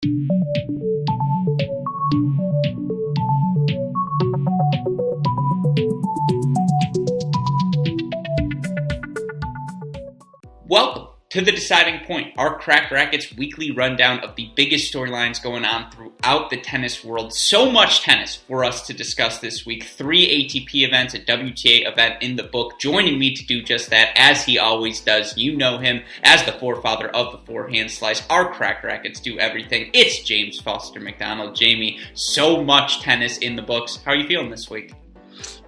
Welcome to The Deciding Point, our Cracked Racquets weekly rundown of the biggest storylines going on throughout the tennis world. So much tennis for us to discuss this week. 3 ATP events, a WTA event in the book. Joining me to do just that, as he always does, you know him as the forefather of the forehand slice. Our Cracked Racquets do everything. It's James Foster McDonald. Jamie, so much tennis in the books. How are you feeling this week?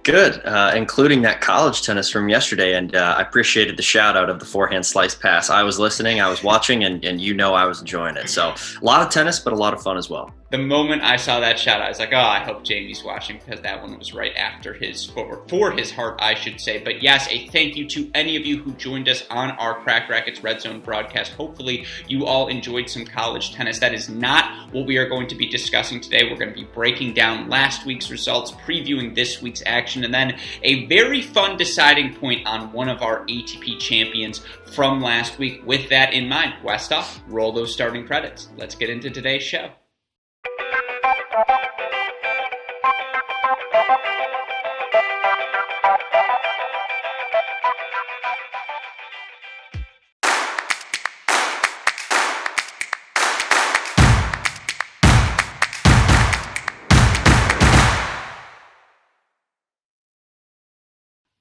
Good, including that college tennis from yesterday, and I appreciated the shout out of the forehand slice pass. I was listening, I was watching, and I was enjoying it. So a lot of tennis, but a lot of fun as well. The moment I saw that shot, I was like, oh, I hope Jamie's watching, because that one was right after for his heart, I should say. But yes, a thank you to any of you who joined us on our Cracked Racquets Red Zone broadcast. Hopefully you all enjoyed some college tennis. That is not what we are going to be discussing today. We're going to be breaking down last week's results, previewing this week's action, and then a very fun deciding point on one of our ATP champions from last week. With that in mind, Westoff, roll those starting credits. Let's get into today's show.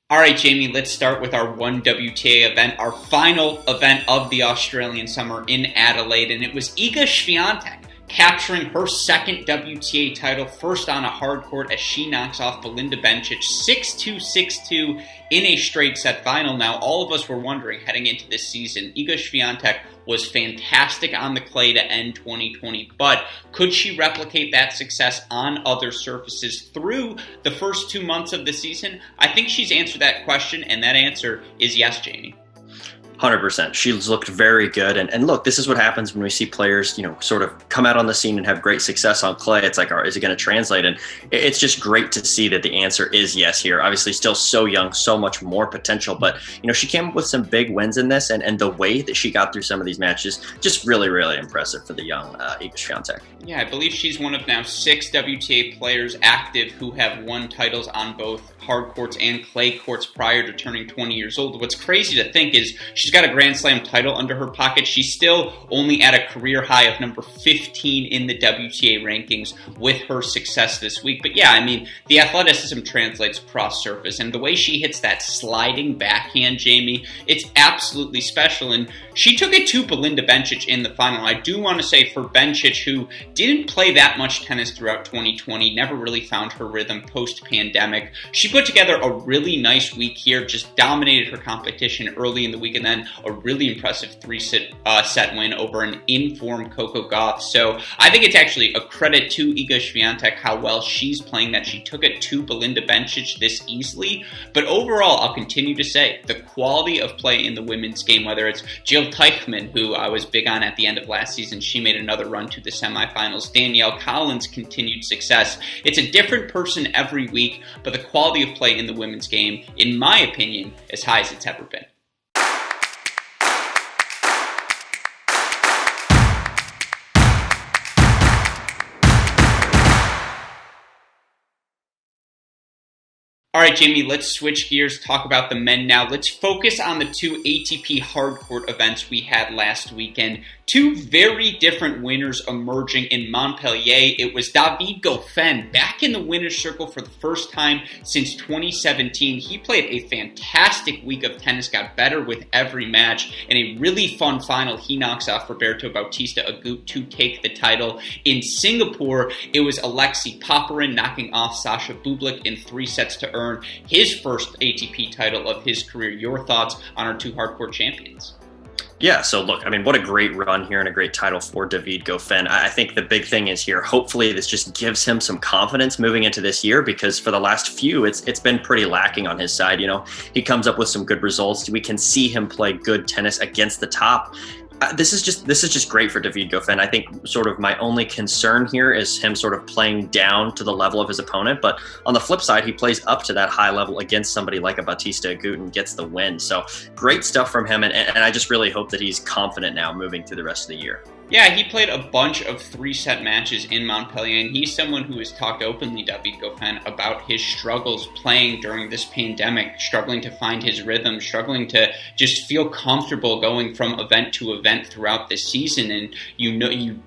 All right, Jamie, let's start with our one WTA event, our final event of the Australian summer in Adelaide, and it was Iga Swiatek capturing her second WTA title, first on a hard court as she knocks off Belinda Bencic 6-2, 6-2 in a straight set final. Now, all of us were wondering heading into this season, Iga Swiatek was fantastic on the clay to end 2020, but could she replicate that success on other surfaces through the first 2 months of the season? I think she's answered that question, and that answer is yes, Jamie. 100%. She's looked very good. And look, this is what happens when we see players, sort of come out on the scene and have great success on clay. It's like, is it going to translate? And it's just great to see that the answer is yes here. Obviously, still so young, so much more potential. But, she came up with some big wins in this. And the way that she got through some of these matches, just really, really impressive for the young Iga Swiatek. Yeah, I believe she's one of now 6 WTA players active who have won titles on both hard courts and clay courts prior to turning 20 years old. What's crazy to think is she's got a Grand Slam title under her pocket. She's still only at a career high of number 15 in the WTA rankings with her success this week. But yeah, I mean, the athleticism translates across surface, and the way she hits that sliding backhand, Jamie, it's absolutely special. And she took it to Belinda Bencic in the final. I do want to say for Bencic, who didn't play that much tennis throughout 2020, never really found her rhythm post-pandemic, she put together a really nice week here, just dominated her competition early in the week, and then a really impressive 3-set win over an in-form Coco Gauff. So I think it's actually a credit to Iga Swiatek how well she's playing, that she took it to Belinda Bencic this easily. But overall, I'll continue to say the quality of play in the women's game, whether it's Jill Teichmann, who I was big on at the end of last season, she made another run to the semifinals, Danielle Collins' continued success. It's a different person every week, but the quality of play in the women's game, in my opinion, as high as it's ever been. All right, Jamie, let's switch gears, talk about the men now. Let's focus on the 2 ATP hardcourt events we had last weekend. 2 very different winners emerging in Montpellier. It was David Goffin back in the winner's circle for the first time since 2017. He played a fantastic week of tennis, got better with every match, and a really fun final. He knocks off Roberto Bautista Agut to take the title. In Singapore, it was Alexei Popyrin knocking off Sasha Bublik in 3 sets to earn his first ATP title of his career. Your thoughts on our 2 hardcourt champions? Yeah, so look, I mean, what a great run here and a great title for David Goffin. I think the big thing is here, hopefully this just gives him some confidence moving into this year, because for the last few, it's been pretty lacking on his side. He comes up with some good results. We can see him play good tennis against the top. This is just great for David Goffin. I think sort of my only concern here is him sort of playing down to the level of his opponent. But on the flip side, he plays up to that high level against somebody like a Bautista Agut and gets the win. So great stuff from him. And I just really hope that he's confident now moving through the rest of the year. Yeah, he played a bunch of 3-set matches in Montpellier, and he's someone who has talked openly, David Goffin, about his struggles playing during this pandemic, struggling to find his rhythm, struggling to just feel comfortable going from event to event throughout this season. And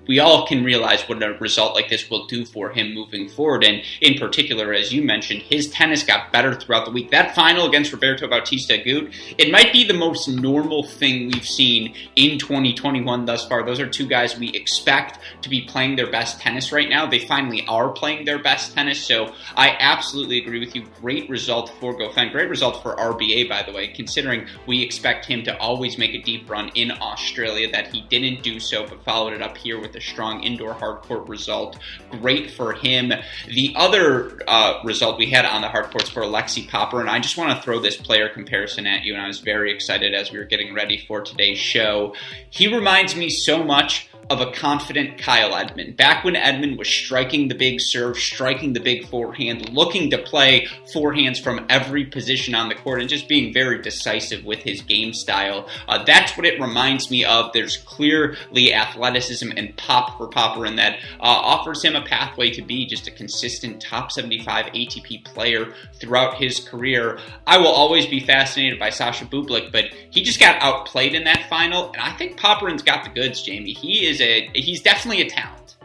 we all can realize what a result like this will do for him moving forward. And in particular, as you mentioned, his tennis got better throughout the week. That final against Roberto Bautista Agut, it might be the most normal thing we've seen in 2021 thus far. Those are two guys we expect to be playing their best tennis right now. They finally are playing their best tennis, so I absolutely agree with you. Great result for Goffin. Great result for RBA, by the way, considering we expect him to always make a deep run in Australia, that he didn't do so, but followed it up here with a strong indoor hard court result. Great for him. The other result we had on the hard courts for Alexei Popper, and I just want to throw this player comparison at you, and I was very excited as we were getting ready for today's show. He reminds me so much of a confident Kyle Edmund. Back when Edmund was striking the big serve, striking the big forehand, looking to play forehands from every position on the court, and just being very decisive with his game style. That's what it reminds me of. There's clearly athleticism and pop for Popper, and that offers him a pathway to be just a consistent top 75 ATP player throughout his career. I will always be fascinated by Sasha Bublik, but he just got outplayed in that final, and I think Popperin's got the goods, Jamie. He's definitely a talent.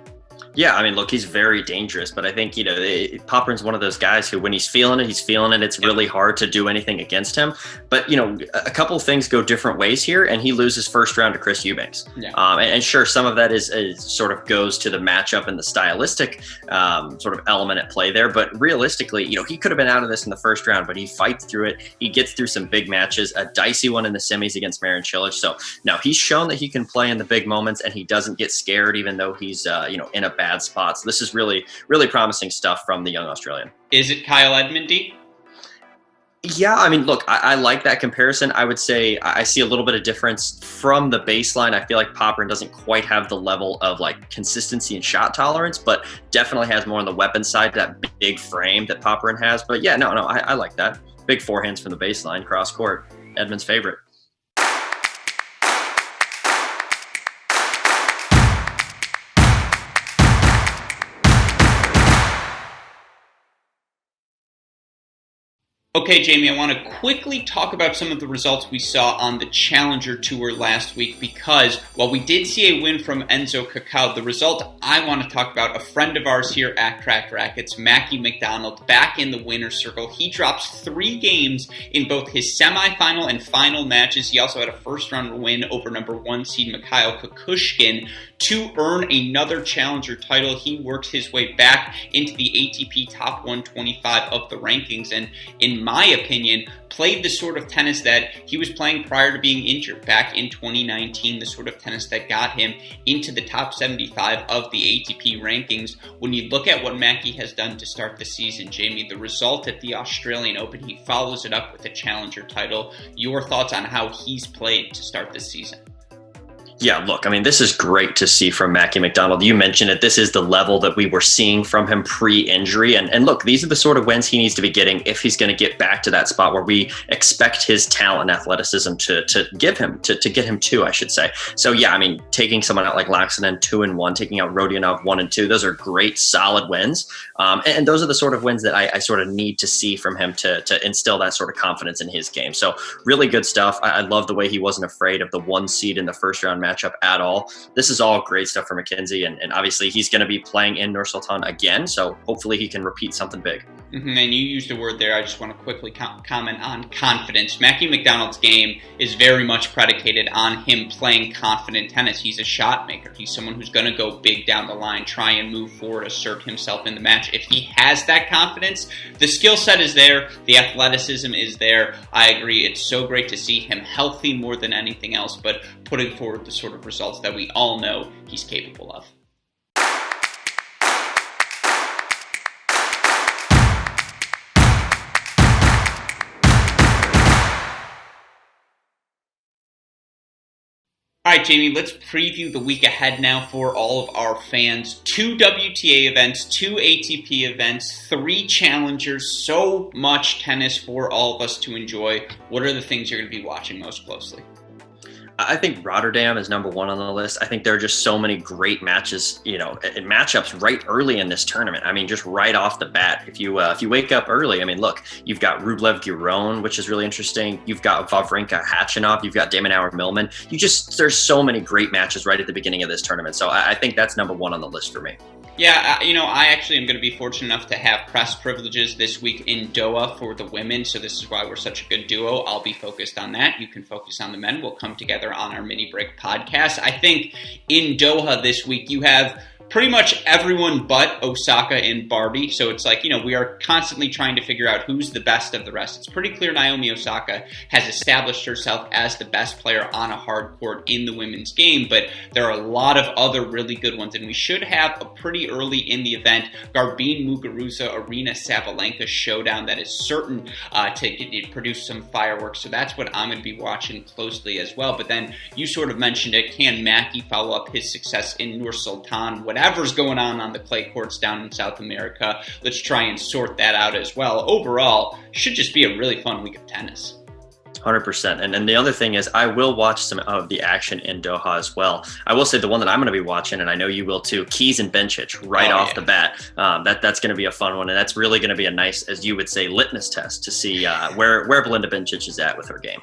Yeah, I mean, look, he's very dangerous, but I think, Popperin's one of those guys who, when he's feeling it, he's feeling it. It's really hard to do anything against him. But, a couple of things go different ways here, and he loses first round to Chris Eubanks. Yeah. And sure, some of that is sort of goes to the matchup and the stylistic sort of element at play there. But realistically, he could have been out of this in the first round, but he fights through it. He gets through some big matches, a dicey one in the semis against Marin Cilic. So now he's shown that he can play in the big moments, and he doesn't get scared, even though he's, in a bad spot. So this is really, really promising stuff from the young Australian. Is it Kyle Edmundy? Yeah, I mean, look, I like that comparison. I would say I see a little bit of difference from the baseline. I feel like Popperin doesn't quite have the level of consistency and shot tolerance, but definitely has more on the weapon side, that big frame that Popperin has. But yeah, no, I like that. Big forehands from the baseline, cross court. Edmund's favorite. Okay, Jamie, I want to quickly talk about some of the results we saw on the Challenger Tour last week, because while we did see a win from Enzo Cacao, the result I want to talk about, a friend of ours here at Cracked Racquets, Mackie McDonald, back in the winner's circle. He drops 3 games in both his semifinal and final matches. He also had a first-round win over number 1 seed Mikhail Kukushkin to earn another Challenger title. He works his way back into the ATP top 125 of the rankings, and in my opinion, played the sort of tennis that he was playing prior to being injured back in 2019, the sort of tennis that got him into the top 75 of the ATP rankings. When you look at what Mackie has done to start the season, Jamie, the result at the Australian Open, he follows it up with a Challenger title. Your thoughts on how he's played to start this season? Yeah, look, I mean, this is great to see from Mackie McDonald. You mentioned it. This is the level that we were seeing from him pre-injury. And look, these are the sort of wins he needs to be getting if he's going to get back to that spot where we expect his talent and athleticism to get him to, I should say. So, yeah, I mean, taking someone out like Laxonen 2-1, taking out Rodionov 1-2, those are great, solid wins. And those are the sort of wins that I sort of need to see from him to instill that sort of confidence in his game. So really good stuff. I love the way he wasn't afraid of the 1 seed in the first round matchup at all. This is all great stuff for Mackenzie, and obviously he's going to be playing in Nur Sultan again, so hopefully he can repeat something big. And you used a word there. I just want to quickly comment on confidence. Mackie McDonald's game is very much predicated on him playing confident tennis. He's a shot maker. He's someone who's going to go big down the line, try and move forward, assert himself in the match. If he has that confidence, the skill set is there, the athleticism is there. I agree. It's so great to see him healthy more than anything else, but putting forward the sort of results that we all know he's capable of. All right, Jamie, let's preview the week ahead now for all of our fans. 2 WTA events, 2 ATP events, 3 challengers, so much tennis for all of us to enjoy. What are the things you're going to be watching most closely? I think Rotterdam is number one on the list. I think there are just so many great matches, and matchups right early in this tournament. I mean, just right off the bat, if you wake up early, I mean, look, you've got Rublev-Giron, which is really interesting. You've got Wawrinka-Khachanov. You've got Demonauer-Millman. There's so many great matches right at the beginning of this tournament. So I think that's number one on the list for me. Yeah, I actually am going to be fortunate enough to have press privileges this week in Doha for the women, so this is why we're such a good duo. I'll be focused on that. You can focus on the men. We'll come together on our mini break podcast. I think in Doha this week you have pretty much everyone but Osaka and Barty. So it's like, we are constantly trying to figure out who's the best of the rest. It's pretty clear Naomi Osaka has established herself as the best player on a hard court in the women's game, but there are a lot of other really good ones, and we should have a pretty early in the event Garbine Muguruza, Arena Sabalenka showdown that is certain to produce some fireworks. So that's what I'm going to be watching closely as well. But then you sort of mentioned it. Can Mackey follow up his success in Nur Sultan? Whatever's going on the clay courts down in South America, let's try and sort that out as well. Overall, should just be a really fun week of tennis. 100%. And then the other thing is I will watch some of the action in Doha as well. I will say the one that I'm going to be watching, and I know you will too, Keys and Bencic off the bat. That's going to be a fun one. And that's really going to be a nice, as you would say, litmus test to see where Belinda Bencic is at with her game.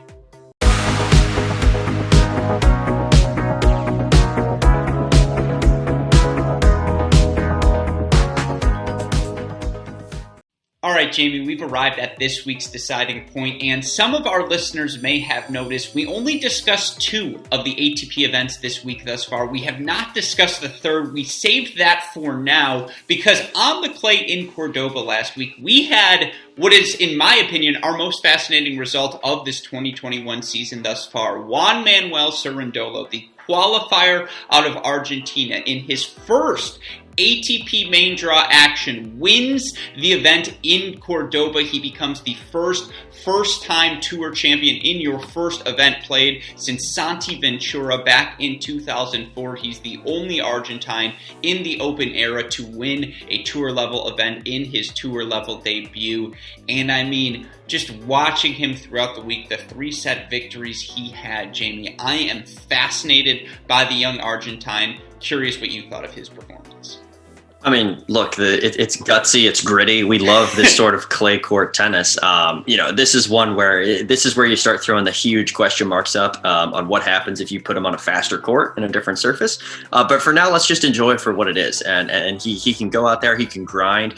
All right, Jamie, we've arrived at this week's deciding point, and some of our listeners may have noticed we only discussed 2 of the ATP events this week thus far. We have not discussed the third. We saved that for now because on the clay in Cordoba last week, we had what is, in my opinion, our most fascinating result of this 2021 season thus far. Juan Manuel Cerundolo, the qualifier out of Argentina, in his first ATP main draw action, wins the event in Cordoba. He becomes the first-time tour champion in your first event played since Santi Ventura back in 2004. He's the only Argentine in the Open era to win a tour-level event in his tour-level debut. And I mean, just watching him throughout the week, the 3-set victories he had, Jamie, I am fascinated by the young Argentine. Curious what you thought of his performance. I mean, look, it's gutsy, it's gritty. We love this sort of clay court tennis. This is one where you start throwing the huge question marks up on what happens if you put him on a faster court and a different surface. But for now, let's just enjoy it for what it is. And he can go out there, he can grind.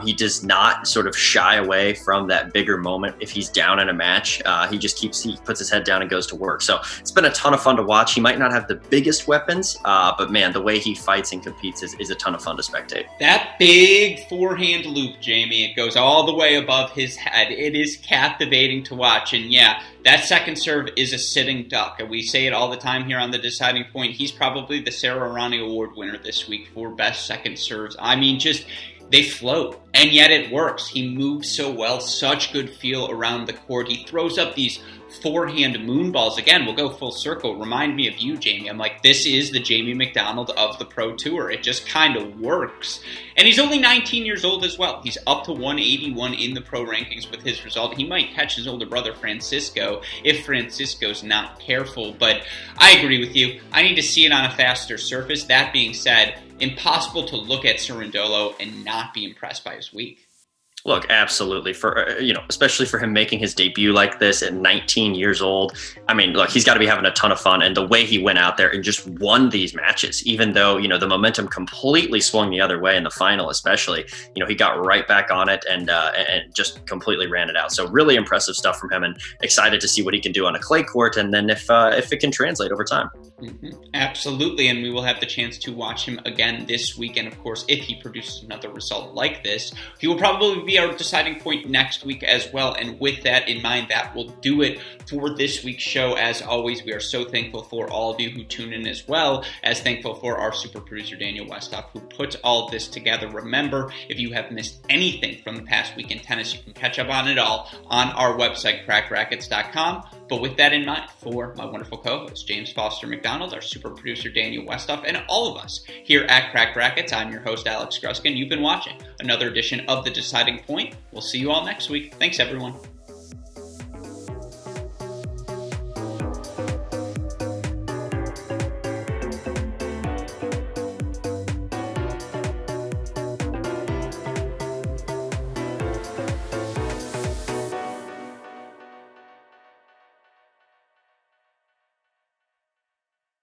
He does not sort of shy away from that bigger moment if he's down in a match. He puts his head down and goes to work. So it's been a ton of fun to watch. He might not have the biggest weapons, but man, the way he fights and competes is a ton of fun to spectate. That big forehand loop, Jamie, it goes all the way above his head. It is captivating to watch. And yeah, that second serve is a sitting duck. We say it all the time here on The Deciding Point. He's probably the Sarah Rani Award winner this week for best second serves. I mean, they float, and yet it works. He moves so well, such good feel around the court. He throws up these forehand moon balls. Again, we'll go full circle. Remind me of you, Jamie. I'm like, this is the Jamie McDonald of the Pro Tour. It just kind of works. And he's only 19 years old as well. He's up to 181 in the pro rankings with his result. He might catch his older brother, Francisco, if Francisco's not careful. But I agree with you. I need to see it on a faster surface. That being said, impossible to look at Cerundolo and not be impressed by his week. Look, absolutely. Especially for him making his debut like this at 19 years old. I mean, look, he's got to be having a ton of fun. And the way he went out there and just won these matches, even though, the momentum completely swung the other way in the final, especially, he got right back on it and just completely ran it out. So really impressive stuff from him, and excited to see what he can do on a clay court. And then if it can translate over time. Mm-hmm. Absolutely. And we will have the chance to watch him again this week. And of course, if he produces another result like this, he will probably be our deciding point next week as well. And with that in mind, that will do it for this week's show. As always, we are so thankful for all of you who tune in, as well as thankful for our super producer, Daniel Westhoff, who puts all of this together. Remember, if you have missed anything from the past week in tennis, you can catch up on it all on our website, crackrackets.com. But with that in mind, for my wonderful co-host, James Foster McDonald, our super producer, Daniel Westhoff, and all of us here at Crack Rackets, I'm your host, Alex Gruskin. You've been watching another edition of The Deciding Point. We'll see you all next week. Thanks, everyone.